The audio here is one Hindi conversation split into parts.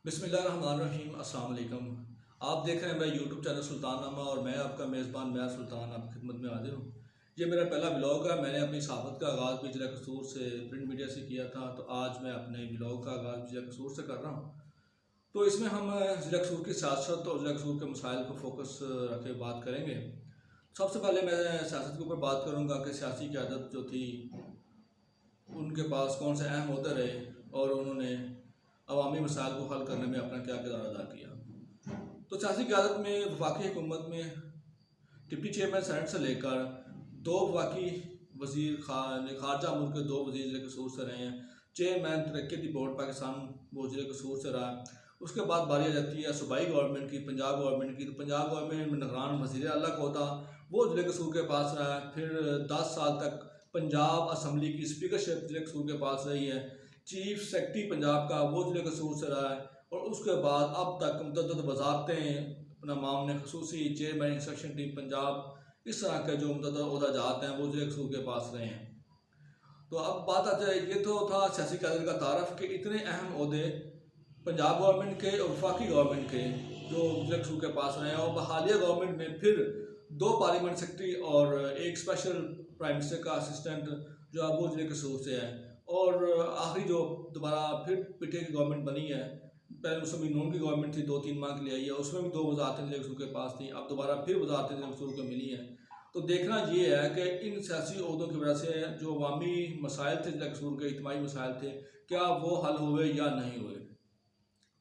बिस्मिल्लाहिर्रहमानिर्रहीम। अस्सलाम वालेकुम। आप देख रहे हैं मेरा यूट्यूब चैनल सुल्तान नामा और मैं आपका मेज़बान मैं सुल्तान आपकी खिदमत में हाजिर हूँ। ये मेरा पहला ब्लॉग है। मैंने अपनी सहाफ़त का आगाज़ भी ज़िला कसूर से प्रिंट मीडिया से किया था, तो आज मैं अपने ब्लॉग का आगाज़ ज़िला कसूर से कर रहा हूँ। तो इसमें हम ज़िला कसूर की सियासत और ज़िला कसूर के मसाइल को फोकस रख के बात करेंगे। सबसे पहले मैं सियासत के ऊपर बात करूँगा कि सियासी क़यादत जो थी उनके पास कौन से अहम ओहदे रहे और उन्होंने अवामी मसाइल को हल करने में अपना क्या किरदार अदा किया। तो सियासी क़यादत में वफाकी हुकूमत में डिप्टी चेयरमैन सेनेट से लेकर दो वफाकी वज़ीर खारजा मुल्क के दो वज़ीर ज़िले कसूर से रहे हैं। चेयरमैन तरक्की बोर्ड पाकिस्तान वो ज़िले कसूर से रहा। उसके बाद बारी आ जाती है सूबाई गवर्नमेंट की, पंजाब गवर्नमेंट की। तो पंजाब गवर्नमेंट में निगरान वज़ीर आला को था, वो ज़िले कसूर के पास रहा है। फिर 10 साल तक पंजाब असम्बली की स्पीकरशिप ज़िले कसूर के पास रही है। चीफ सेक्रेटरी पंजाब का वो ज़िले कसूर से रहा है। और उसके बाद अब तक मुतअद्दिद वज़ारतें अपना मामले खसूसी चेयरमैन इंस्ट्रक्शन टीम पंजाब इस तरह के जो मुतअद्दिद ओहदेदार हैं वो ज़िले कसूर के पास रहे हैं। तो अब बात आ जाए, ये तो था सियासी क़यादत का तारफ़ कि इतने अहम ओहदे पंजाब गवर्नमेंट के और वफाकी गवर्नमेंट के जो ज़िले कसूर के पास रहे हैं। और हालिया गवर्नमेंट में फिर 2 पार्लियामेंट सेक्रेटरी और एक स्पेशल प्राइम मिनिस्टर का असिस्टेंट जो अब वो ज़िले कसूर से है। और आखिरी जो दोबारा फिर पीटीआई की गवर्नमेंट बनी है, पहले मुस्लिम लीग नून की गवर्नमेंट थी, 2-3 माह के लिए आई है, उसमें भी 2 वज़ारतें ज़िले कसूर के पास थी। अब दोबारा फिर वज़ारतें ज़िले कसूर को मिली हैं। तो देखना ये है कि इन सियासी ओहदों की वजह से जो अवामी मसाइल थे ज़िला कसूर के, इज्तिमाई मसाइल थे, क्या वो हल हुए या नहीं हुए।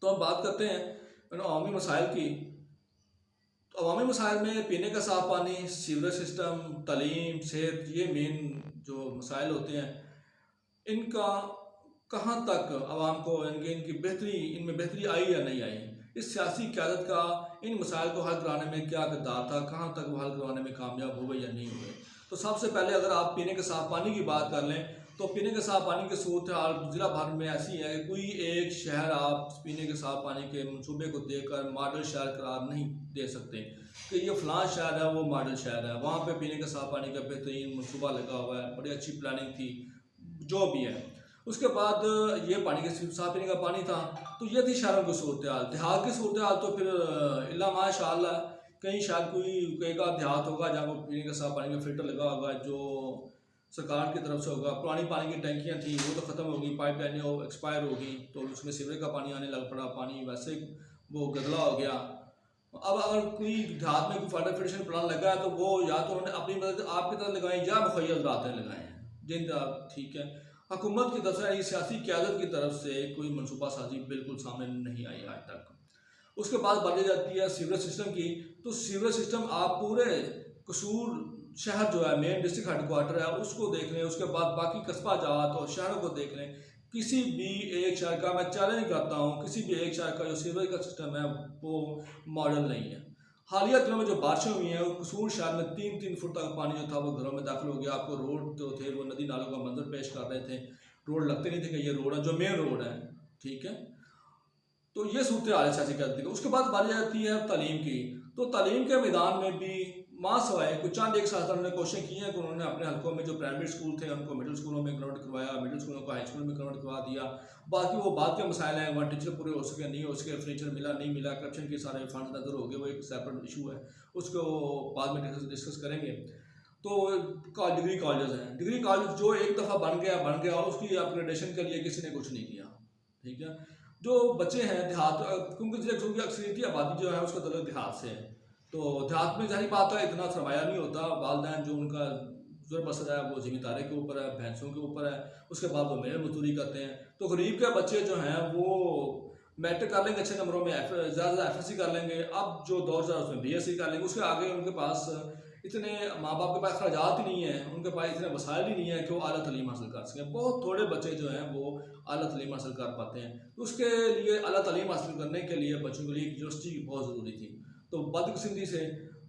तो हम बात करते हैं अवामी मसाइल की। तो अवामी मसाइल में पीने का साफ़ पानी, सीवरेज सिस्टम, तालीम, सेहत, ये मेन जो मसाइल होते हैं, इनका कहाँ तक आवाम को इनकी बेहतरी, इनमें बेहतरी आई या नहीं आई। इस सियासी क़यादत का इन मसाइल को हल कराने में क्या किरदार था, कहाँ तक वो हल करवाने में कामयाब हुए या नहीं हुए। तो सबसे पहले अगर आप पीने के साफ़ पानी की बात कर लें, तो पीने के साफ़ पानी की सूरत हाल ज़िला भर में ऐसी है कि कोई एक शहर आप पीने के साफ़ पानी के मनसूबे को देखकर मॉडल शहर करार नहीं दे सकते कि ये फ़लाँ शहर है, वो मॉडल शहर है, वहाँ पे पीने के साफ़ पानी का बेहतरीन मनसूबा लगा हुआ है, बड़ी अच्छी प्लानिंग थी, जो भी है। उसके बाद ये पानी के साफ़ पीने का पानी था। तो ये थी शहरों की सूरत हाल। देहात की सूरत हाल तो फिर इल्ला माशाअल्लाह कहीं शायद कोई कहेगा देहात होगा जहाँ वो पीने के साफ़ पानी का फ़िल्टर लगा होगा जो सरकार की तरफ से होगा। पुरानी पानी की टंकियाँ थी वो तो ख़त्म हो गई, पाइपलाइनें वो एक्सपायर हो गई, तो उसमें सीवरेज का पानी आने लग पड़ा, पानी वैसे वो गंदला हो गया। अब अगर कोई देहात में कोई वाटर फिल्ट्रेशन प्लान लगा है तो वो या तो उन्होंने अपनी मदद आपकी तरफ लगाए या मुखैया रातें लगाए हैं जिन ठीक है। हुकूमत की तरफ से सियासी क़यादत की तरफ से कोई मनसूबा साजी बिल्कुल सामने नहीं आई आज तक। उसके बाद बात जाती है सीवरेज सिस्टम की। तो सीवरेज सिस्टम आप पूरे कसूर शहर जो है मेन डिस्ट्रिक्ट हेडक्वार्टर है उसको देख लें, उसके बाद बाकी कस्बा जात और शहरों को देख लें। किसी भी एक शहर का मैं चैलेंज करता हूँ, किसी भी एक शहर का जो सीवरेज का सिस्टम है वो मॉडल नहीं है। हालिया दिनों में जो बारिशें हुई हैं, कसूर शहर में 3-3 फुट तक पानी जो था वो घरों में दाखिल हो गया। आपको रोड जो थे वो नदी नालों का मंजर पेश कर रहे थे, रोड लगते नहीं थे कि ये रोड है, जो मेन रोड है, ठीक है। तो ये सूरत हाल है सियासी क़यादत की। उसके बाद बारी आती है तालीम की। तो तालीम के मैदान में भी माँ सवाए कुछ चंद एक साथ ने कोशिश की है कि उन्होंने अपने हल्कों में जो प्राइमरी स्कूल थे उनको मिडिल स्कूलों में कन्वर्ट करवाया, मिडिल स्कूलों को हाई स्कूल में कन्वर्ट करवा दिया। बाकी वो बाद के मसाइल हैं, वहाँ टीचर पूरे हो सके नहीं हो सके, फर्नीचर मिला नहीं मिला, करप्शन के सारे फंड नज़र हो गए, वो एक सेपरेट इशू है, उसको बाद में डिस्कस करेंगे। तो डिग्री कॉलेज हैं, डिग्री कॉलेज जो एक दफ़ा बन गया, उसकी अपग्रेडेशन के लिए किसी ने कुछ नहीं किया, ठीक है। जो बच्चे हैं देहात, क्योंकि ज़िले कसूर की अक्सरियती आबादी जो है उसका तल्लुक देहात से है, तो देहात में जाहिर बात है इतना सरमाया नहीं होता। वालिदैन जो उनका ज़ुर बसर है वो ज़मींदारी के ऊपर है, भैंसों के ऊपर है, उसके बाद वो मेहनत मजदूरी करते हैं। तो गरीब के बच्चे जो हैं वो मैट्रिक कर लेंगे अच्छे नंबरों में, ज़्यादा FSC कर लेंगे, अब जो दौर जा उसमें BSc कर लेंगे। उसके आगे उनके पास इतने माँ बाप के पास अखराजात ही नहीं है, उनके पास इतने वसाइल ही नहीं है कि वो आला तलीम हासिल कर सकें। बहुत थोड़े बच्चे जो हैं वो आला तलीम हासिल कर पाते हैं। तो उसके लिए आला तलीम हासिल करने के लिए बच्चों के लिए यूनिवर्सिटी बहुत ज़रूरी थी। तो बदकिस्मती से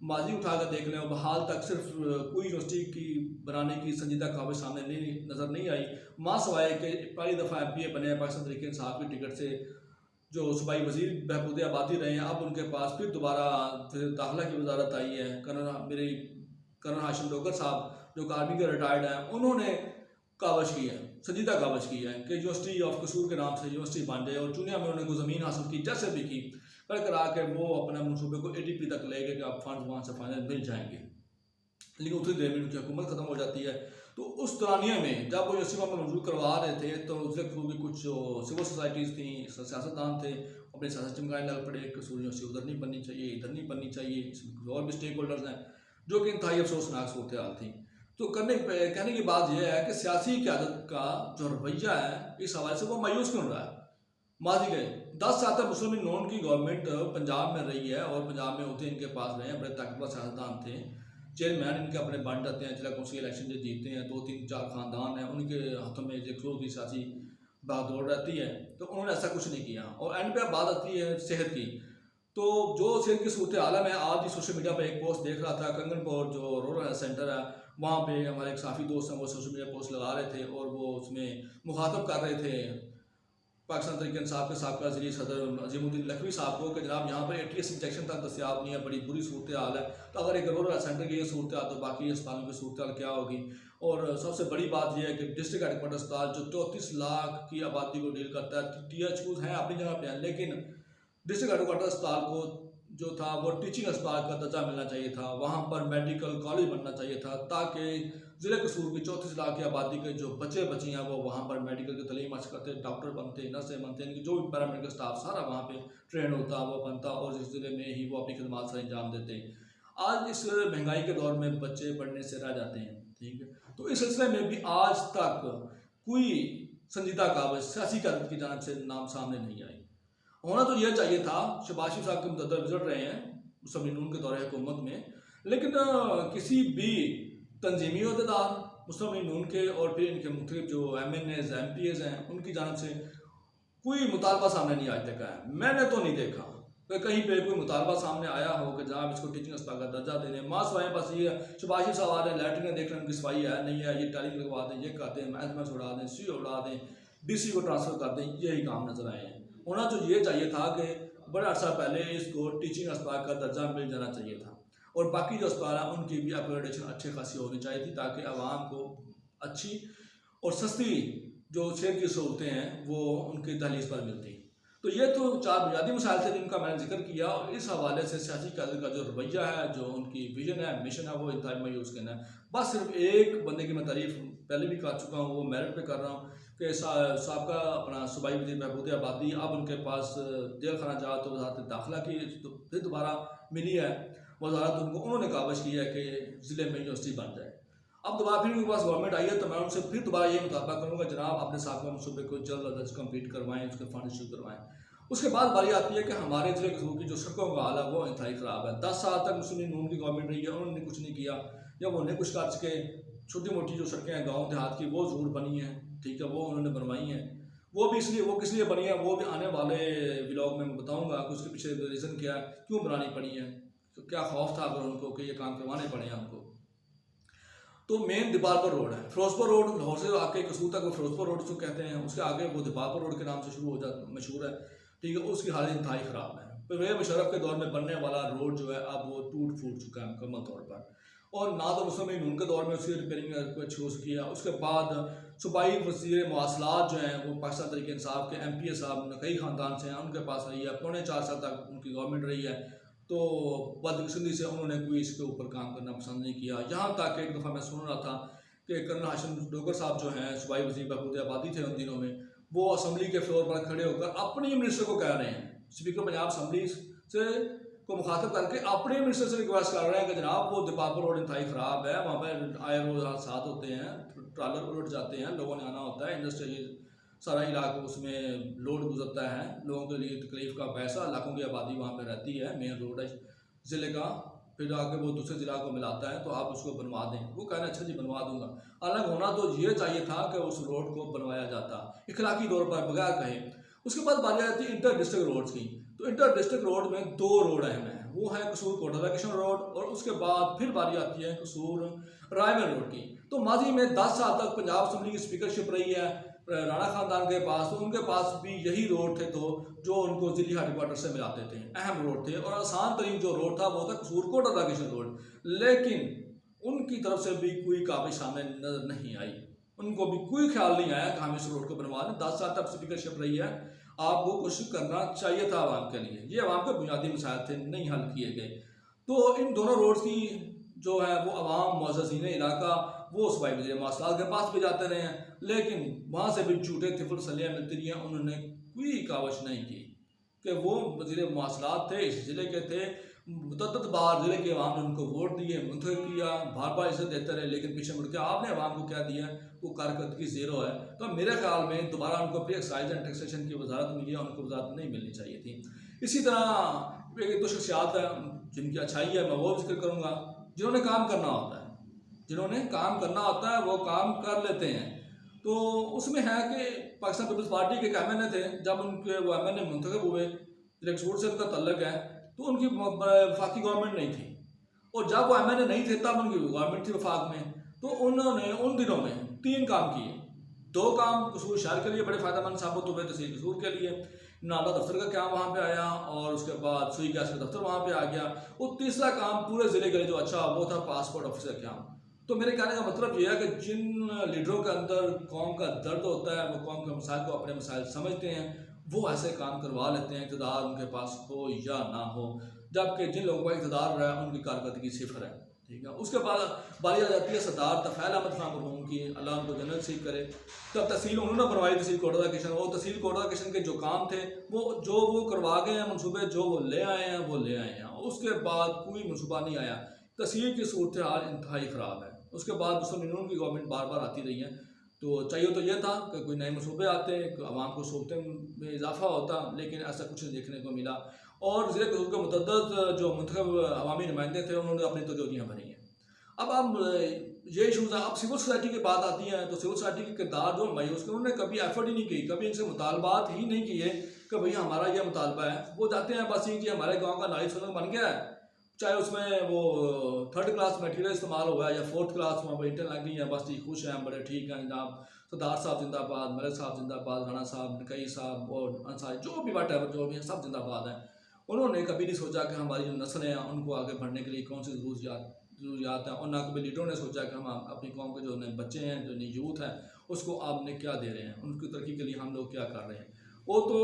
माजी उठा कर देख लें, और हाल तक सिर्फ कोई यूनिवर्सिटी की बनाने की संजीदा ख्वाहिश सामने नज़र नहीं आई। माँ सवाए कि पहली दफ़ा MPA बने हैं पाकिस्तान तहरीक इंसाफ की टिकट से, जो सूबाई वज़ीर बहबूद आबादी रहे हैं, अब उनके पास फिर दोबारा फिर दाखिला की वजारत आई है। कर्नल हाशिम डोगर साहब जो आर्मी के रिटायर्ड हैं, उन्होंने कावश की है, संजीदा कावश की है कि यूनिवर्सिटी ऑफ कसूर के नाम से यूनिवर्सिटी बन जाए और चुनिया में उन्होंने कोई ज़मीन हासिल की जैसे भी की कर करा के वो अपने मनसूबे को ADP तक ले गए कि आप फंड वहाँ से फाइनल मिल जाएंगे। लेकिन उतनी देर में उनकी हुकूमत ख़त्म हो जाती है। तो उस दौरानिया में जब वो यूनिवर्सिटी में मंजूर करवा रहे थे तो उसके थ्रू भी कुछ जो सिविल सोसाइटीज़ थी, सियासतदान थे, अपनी सियासत चमकाने लग पड़े। कसूर यूनिवर्सिटी उधर नहीं बननी चाहिए, इधर नहीं बननी चाहिए, इसमें और भी स्टेक होल्डर्स हैं, जो कि इंतहाई अफसोसनाक सूरत हाल थी। तो कहने की बात यह है कि सियासी क़यादत का जो रवैया है इस हवाले से वो मायूस क्यों रहा है। माजी गए 10 साल तक मुस्लिम लीग नून की गवर्नमेंट पंजाब में रही है और पंजाब में होते इनके पास रहे हैं, बड़े ताकतवर सियासतदान थे, चेयरमैन इनके अपने बन जाते हैं, जिला कौंसिल इलेक्शन जो जीतते हैं, 2-3-4 ख़ानदान हैं, उनके हाथों में एक की सियासी बागडोर रहती है। तो उन्होंने ऐसा कुछ नहीं किया। और एंड पे बात आती है सेहत की। तो जो सेहत की सूरत हाल है, मैं आज ही सोशल मीडिया पर एक पोस्ट देख रहा था, कंगनपुर जो रूरल हेल्थ सेंटर है वहाँ पे हमारे एक साफ़ी दोस्त हैं, वो सोशल मीडिया पोस्ट लगा रहे थे और वो उसमें मुखातब कर रहे थे पाकिस्तान तहरीक इंसाफ के साबका वज़ीर सदर अज़ीमुद्दीन लखवी साहब को कि जनाब यहाँ पर ATS इंजेक्शन तक दस्तियाब नहीं है, बड़ी बुरी सूरत हाल है। तो अगर एक रूरल सेंटर की ये सूरत हाल तो बाकी अस्पतालों की सूरत हाल क्या होगी। और सबसे बड़ी बात यह है कि डिस्ट्रिक्ट हेडक्वार्टर अस्पताल जो 34 लाख की आबादी को डील करता है, THUs हैं अपनी जगह पर हैं, लेकिन डिस्ट्रिक्ट हेडक्वार्टर अस्पताल को जो था वो टीचिंग अस्पताल का दर्जा मिलना चाहिए था, वहाँ पर मेडिकल कॉलेज बनना चाहिए था, ताकि ज़िले कसूर की 34 लाख की आबादी के जो बच्चे बच्ची हैं वो वहाँ पर मेडिकल की तलीम हासिल करते, डॉक्टर बनते, नर्सें बनते, इनकी जो भी पैरामेडिकल स्टाफ सारा वहाँ पे ट्रेन होता, वो बनता और इस ज़िले में ही वो अपनी खदमात से अंजाम देते। आज इस महंगाई के दौर में बच्चे पढ़ने से रह जाते हैं, ठीक है। तो इस सिलसिले में भी आज तक कोई संजीदा कागज सियासी क़यादत की जानिब से नाम सामने नहीं आई। होना तो यह चाहिए था। शहबाज शरीफ साहब के मुतअद्दिद विज़िट रहे हैं मुस्लिम लीग नून के दौरे हुकूमत में, लेकिन किसी भी तंजीमी अहदेदार मुस्लिम लीग नून के और फिर इनके मुख्तलिफ जो MNAs MPAs हैं उनकी जानिब से कोई मुतालबा सामने नहीं आज तक आया। मैंने तो नहीं देखा कि कहीं पे कोई मुतालबा सामने आया हो कि जनाब इसको टीचिंग अस्पताल का दर्जा देने। माँ सवाएँ बस ये शहबाज शरीफ साहब आ रहे हैं, लैटरिन देख रहे हैं, उनकी सफाई है नहीं है, ये टाइलिंग लगवा दें, ये कर दें, मैथ उड़ा दें, सी उड़ा दें, DC को ट्रांसफ़र कर दें, यही काम नजर आए हैं। होना तो ये चाहिए था कि बड़ा अर्सा पहले इसको टीचिंग अस्पताल का दर्जा मिल जाना चाहिए था और बाकी जो अस्पताल हैं उनकी भी अपग्रेडेशन अच्छी खासी होनी चाहिए थी, ताकि आवाम को अच्छी और सस्ती जो सेहत की सहूलतें हैं वो उनकी दहलीज पर मिलती। तो ये तो 4 बुनियादी मसाइल थे जिनका मैंने जिक्र किया और इस हवाले से सियासी क़यादत का जो रवैया है, जो उनकी विजन है, मिशन है, वो इंतहाई मायूस करना है। बस सिर्फ एक बंदे की मैं तारीफ़ पहले भी कर चुका हूँ, वो मेरिट पे कर रहा हूँ कि साबका अपना सूबाई वज़ीर महबूब आबादी अब उनके पास जेल खाना जात तो वज़ारत दाखिला की तो फिर दोबारा मिली है वज़ारत उनको, उन्होंने काबिज़ की है कि ज़िले में यूनिवर्सिटी बन जाए। अब दोबारा फिर उनके पास गवर्नमेंट आई है तो मैं उनसे फिर दोबारा ये मुतालबा करूँगा जनाब अपने साबका मनसूबे को जल्द अज जल्द कंप्लीट करवाएँ, उसके फंड इशू करवाएँ। उसके बाद बारी आती है कि हमारे ज़िले कसूर की जो सड़कों का हाल है वो इंतहाई ख़राब है। 10 साल तक मुस्लिम लीग नून की गवर्नमेंट रही है, उन्होंने कुछ नहीं किया। जब उन्होंने कुछ कर सके, छोटी मोटी जो सड़कें हैं गाँव देहात की वो ज़रूर बनी हैं, ठीक है, वो उन्होंने बनवाई हैं। वो भी इसलिए वो किस लिए बनी है वो भी आने वाले व्लॉग में मैं बताऊँगा कि उसके पीछे रीज़न क्या है, क्यों बनानी पड़ी है, तो क्या खौफ था अगर उनको कि ये काम करवाने पड़े हैं उनको। तो मेन दीपालपुर रोड है, फिरोजपुर रोड लाहौर से आके कसूर तक वो फिरोजपुर रोड जो कहते हैं, उसके आगे वो दीपालपुर रोड के नाम से शुरू हो जाता मशहूर है, ठीक है। उसकी हालत इंतहाई ख़राब है। परवेज़ मुशर्रफ के दौर में बनने वाला रोड जो है अब वो टूट फूट चुका है मुकम्मल तौर पर, और ना तो मुस्लिम लीग नून के दौर में उसकी रिपेयरिंग अच्छी हो सकी है। उसके बाद सूबाई वज़ीर मवासलात जो हैं वो पाकिस्तान तहरीक इंसाफ के MPA साहब कई ख़ानदान से हैं, उनके पास रही है, 4.25 साल तक उनकी गवर्नमेंट रही है। तो बदकिस्मती से उन्होंने कोई इसके ऊपर काम करना पसंद नहीं किया। यहाँ तक एक दफ़ा मैं सुन रहा था कि कर्नल हाशिम डोगर साहब जो हैं सूबाई वज़ीर महबूब आबादी थे उन दिनों में, वो असम्बली के फ्लोर पर खड़े होकर अपनी मिनिस्टर को कह रहे हैं, स्पीकर पंजाब असम्बली से को मुखातब करके अपने मिनिस्टर से रिक्वेस्ट कर रहे हैं कि जनाब वो दीपालपुर रोड इंतहाई ख़राब है, वहाँ पर आए रोज़ हादसात होते हैं, ट्रालर उलट जाते हैं, लोगों ने आना होता है, इंडस्ट्रियल सारा इलाका उसमें लोड गुजरता है, लोगों के लिए तकलीफ़ का पैसा, लाखों की आबादी वहाँ पर रहती है, मेन रोड है ज़िले का, फिर आके वो दूसरे ज़िला को मिलाता है, तो आप उसको बनवा दें। वो कह रहे हैं अच्छा जी बनवा दूंगा। अलग होना तो ये चाहिए था कि उस रोड को बनवाया जाता इखलाकी तौर पर बगैर कहे। उसके बाद बात आती है इंटर डिस्ट्रिक्ट रोड्स की। तो इंटर डिस्ट्रिक्ट रोड में 2 रोड अहम हैं, वो है कसूर कोटला किशन रोड और उसके बाद फिर बारी आती है कसूर रायमन रोड की। तो माजी में 10 साल तक पंजाब असम्बली की स्पीकरशिप रही है राणा ख़ानदान के पास, तो उनके पास भी यही रोड थे तो जो उनको ज़िली हेडक्वार्टर से मिलाते थे, अहम रोड थे और आसान तरीन जो रोड था वो था कसूर कोटला किशन रोड। लेकिन उनकी तरफ से भी कोई काबिज़ सामने नजर नहीं आई। उनको भी कोई ख्याल नहीं आया कि हम इस रोड को बनवा लें। 10 साल तक स्पीकरशिप रही है, आपको कोशिश करना चाहिए था आवाम के लिए। ये आवाम के बुनियादी मसाइल थे, नहीं हल किए गए। तो इन दोनों रोड्स की जो है वो आवाम मुअज़्ज़ज़ीन इलाका वो सूबाई वज़ीर मवासलात के पास भी जाते रहे हैं, लेकिन वहाँ से भी झूठे तिफल सलियाँ मिलती रही हैं। उन्होंने कोई कावश नहीं की कि वो वज़ीर मवासलात थे, इस ज़िले के थे। मुतअद्दिद बार ज़िले के अवाम ने उनको वोट दिए, मुंतखब किया, बार बार इज्जत देते रहे, लेकिन पीछे मुड़ के आपने अवाम को क्या दिया, वो कारकर्दगी ज़ीरो है। तो मेरे ख्याल में दोबारा उनको प्री एक्साइज एंड टैक्सेशन की वजारत मिली है, उनको वजारत नहीं मिलनी चाहिए थी। इसी तरह एक तो शख्सियात है जिनकी अच्छाई है, मैं वो जिक्र करूँगा, जिन्होंने काम करना होता है, जिन्होंने काम करना होता है वो काम कर लेते हैं। तो उसमें है कि पाकिस्तान पीपल्स पार्टी के एक MNA थे, जब उनके वो MNA मुंतखब हुए, इलेक्शन से उनका तल्लक है, तो उनकी वफाकी गवर्नमेंट नहीं थी, और जब वो MNA नहीं थे तब उनकी गवर्नमेंट थी वफाक में। तो उन्होंने उन दिनों में 3 काम किए। 2 काम कसूर शहर के लिए बड़े फ़ायदेमंद साबित हुए, तहसील कसूर के लिए नाला दफ्तर का काम वहाँ पे आया, और उसके बाद सुई गैस का दफ्तर वहाँ पे आ गया। और तीसरा काम पूरे ज़िले के लिए जो अच्छा वो था पासपोर्ट ऑफिस का काम। तो मेरे कहने का मतलब ये है कि जिन लीडरों के अंदर कौम का दर्द होता है, वो कौम के मसाइल को अपने मसाइल समझते हैं, वो ऐसे काम करवा लेते हैं, इक़्तिदार उनके पास हो या ना हो। जबकि जिन लोगों का इक़्तिदार रहा है उनकी कारकर्दगी सिफर है, ठीक है। उसके बाद बारी आ जाती है सरदार तफ़ैल अहमद खान मरहूम की, अल्लाह उनको जन्नत नसीब करे। तब तहसील उन्होंने बनवाई, तहसील कोटदा किशन, और तहसील कोटदा किशन के जो काम थे वो करवा गए हैं, मनसूबे जो वो ले आए हैं वो ले आए हैं। उसके बाद कोई मनसूबा नहीं आया। तहसील की सूरत हाल इंतहाई ख़राब है। उसके बाद मुस्लिम यूनियन की गवर्नमेंट बार बार आती रही है। तो चाहिए तो यह था कि कोई नए मनसूबे आते, आवाम को सहूलतें में इजाफा होता, लेकिन ऐसा कुछ नहीं देखने को मिला। और ज़िले कसूर के मुतअद्दिद जो मुंतखब अवामी नुमाइंदे थे उन्होंने अपनी तजोरियाँ भरी हैं। अब हम ये इशूज़ हैं। अब सिविल सोसाइटी की बात आती है, तो सिविल सोसाइटी के किरदार जो मायूस के, उन्होंने कभी एफर्ट ही नहीं की, कभी इनसे मुतालबात ही नहीं किए कि भैया हमारा यह मुतालबा है। वो जाते हैं बस ये कि हमारे गाँव का नाली सड़क बन गया है, चाहे उसमें वो 3rd क्लास मटीरियल इस्तेमाल हुआ है या 4th क्लास वहाँ पर इंटर लग गई है, बस ठीक खुश हैं, बड़े ठीक हैं जनाब। सरदार साहब जिंदाबाद, मलिक साहब जिंदाबाद, राणा साहब, नकई साहब और अंसारी, जो भी वाटेवर जो भी हैं सब जिंदाबाद हैं। उन्होंने कभी नहीं सोचा कि हमारी जो नस्लें हैं उनको आगे बढ़ने के लिए कौन सी ज़रूरियात हैं, और ना कभी लीडरों ने सोचा कि हम अपनी कौम के जो नए बच्चे हैं, जो नई यूथ है, उसको आपने क्या दे रहे हैं, उनकी तरक्की के लिए हम लोग क्या कर रहे हैं। वो तो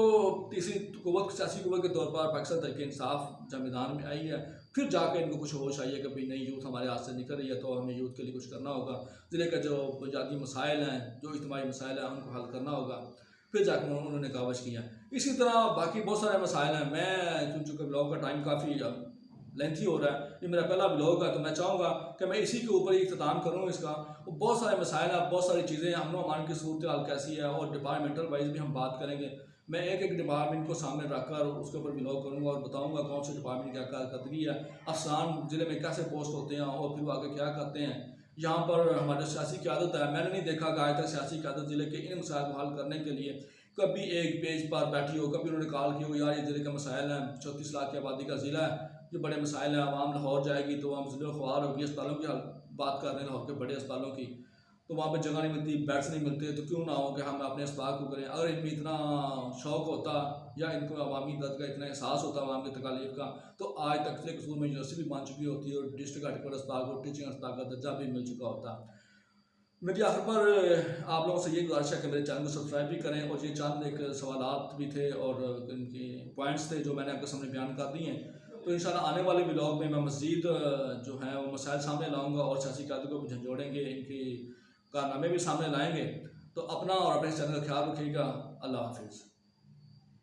तीसरी कुव्वत, सियासी कुव्वत के तौर पर पाकिस्तान तहरीक इंसाफ जब मैदान में आई है, फिर जाकर इनको कुछ होश आई है कि भाई नई यूथ हमारे हाथ से निकल रही है, तो हमें यूथ के लिए कुछ करना होगा। ज़िले का जो बुनियादी मसाइल हैं, जो इज्तिमाई मसाइल हैं, उनको हल करना होगा। फिर जाकर उन्होंने कावश किया। इसी तरह बाकी बहुत सारे मसाइल हैं। मैं चूँकि ब्लॉग का टाइम काफ़ी लेंथी हो रहा है, ये मेरा पहला ब्लॉग है, तो मैं चाहूँगा कि मैं इसी के ऊपर ही इख्तिताम करूँ इसका। बहुत सारे मसाइल हैं, बहुत सारी चीज़ें, अमन व अमान की सूरत हाल कैसी है, और डिपार्टमेंटल वाइज भी हम बात करेंगे। मैं एक एक डिपार्टमेंट को सामने रखकर उसके ऊपर ब्लॉग करूँगा और बताऊँगा कौन से डिपार्टमेंट क्या कारकर्दगी है, अफसान ज़िले में कैसे पोस्ट होते हैं और फिर वो आगे क्या करते हैं। यहाँ पर हमारी सियासी क़यादत है, मैंने नहीं देखा कि आज तक सियासी क़यादत ज़िले के इन मसाइल को हल करने के लिए कभी एक पेज पर बैठी हो, कभी उन्होंने कॉल की हो, यार ये ज़िले के मसाइल हैं, 34 लाख की आबादी का ज़िला है, ये बड़े मसाइल हैं, आवाम लाहौर जाएगी तो वहाँ ज़िले ख्वार होगी, अस्पतालों की बात कर रहे हैं, लाहौर के बड़े अस्पतालों की, तो वहाँ पे जगह नहीं मिलती, बेड्स नहीं मिलते, तो क्यों ना हो कि हम अपने अस्पताल को करें। अगर इनमें इतना शौक़ होता या इनको अवामी दर्द का इतना एहसास होता आवाम की तकालीफ का, तो आज तक ज़िले कसूर में यूनिवर्सिटी भी बन चुकी होती और डिस्ट्रिक्ट हेडक्वार्टर अस्पताल को टीचिंग अस्पताल का दर्जा भी मिल चुका होता। मेरी आखिर पर आप लोगों से ये गुजारिश है कि मेरे चैनल को सब्सक्राइब भी करें, और ये चंद एक सवालात भी थे और इनके पॉइंट्स थे जो मैंने आपके सामने बयान कर दिए हैं। तो इंशाल्लाह आने वाले व्लॉग में मैं मज़ीद जो है वो मसाइल सामने लाऊंगा और सियासी क़यादत को भी झंझोड़ेंगे, इनकी कारनामे भी सामने लाएंगे। तो अपना और अपने चैनल का ख्याल रखिएगा। अल्लाह हाफिज़।